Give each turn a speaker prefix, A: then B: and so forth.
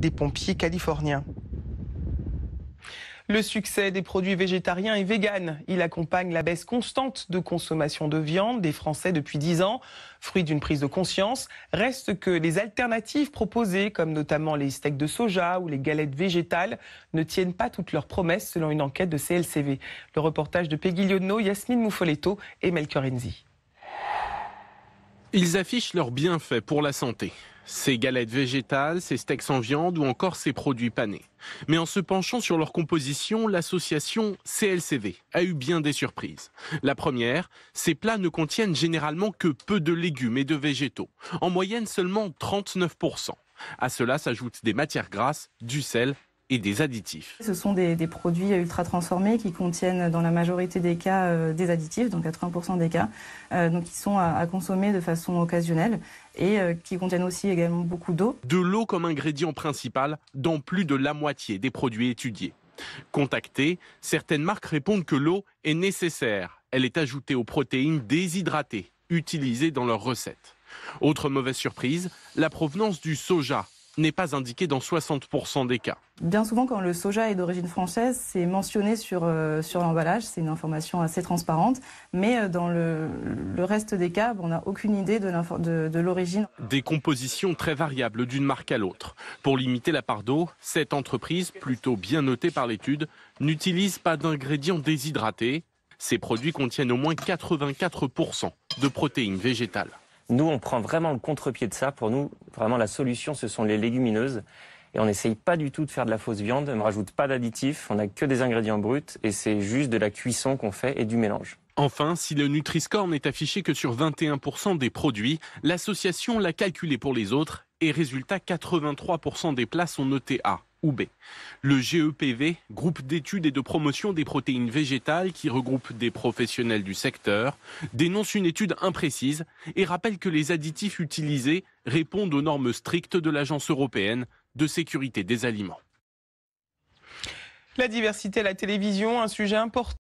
A: des pompiers californiens. Le succès des produits végétariens et véganes, il accompagne la baisse constante de consommation de viande des Français depuis 10 ans. Fruit d'une prise de conscience, reste que les alternatives proposées, comme notamment les steaks de soja ou les galettes végétales, ne tiennent pas toutes leurs promesses selon une enquête de CLCV. Le reportage de Peggy Lionneau, Yasmine Moufoletto et Melchior Enzi.
B: Ils affichent leurs bienfaits pour la santé. Ces galettes végétales, ces steaks sans viande ou encore ces produits panés. Mais en se penchant sur leur composition, l'association CLCV a eu bien des surprises. La première, ces plats ne contiennent généralement que peu de légumes et de végétaux. En moyenne seulement 39%. À cela s'ajoutent des matières grasses, du sel et des additifs.
C: Ce sont des produits ultra transformés qui contiennent dans la majorité des cas des additifs, dans 80% des cas, donc qui sont à consommer de façon occasionnelle et qui contiennent aussi également beaucoup d'eau.
B: De l'eau comme ingrédient principal dans plus de la moitié des produits étudiés. Contactées, certaines marques répondent que l'eau est nécessaire. Elle est ajoutée aux protéines déshydratées, utilisées dans leurs recettes. Autre mauvaise surprise, la provenance du soja n'est pas indiquée dans 60% des cas.
C: Bien souvent, quand le soja est d'origine française, c'est mentionné sur l'emballage, c'est une information assez transparente, mais dans le reste des cas, on n'a aucune idée de l'origine.
B: Des compositions très variables d'une marque à l'autre. Pour limiter la part d'eau, cette entreprise, plutôt bien notée par l'étude, n'utilise pas d'ingrédients déshydratés. Ces produits contiennent au moins 84% de protéines végétales.
D: Nous, on prend vraiment le contre-pied de ça. Pour nous, vraiment, la solution, ce sont les légumineuses. Et on n'essaye pas du tout de faire de la fausse viande. On ne rajoute pas d'additifs. On n'a que des ingrédients bruts. Et c'est juste de la cuisson qu'on fait et du mélange.
B: Enfin, si le Nutri-Score n'est affiché que sur 21% des produits, l'association l'a calculé pour les autres. Et résultat, 83% des plats sont notés A ou B. Le GEPV, groupe d'études et de promotion des protéines végétales qui regroupe des professionnels du secteur, dénonce une étude imprécise et rappelle que les additifs utilisés répondent aux normes strictes de l'Agence européenne de sécurité des aliments.
A: La diversité à la télévision, un sujet important.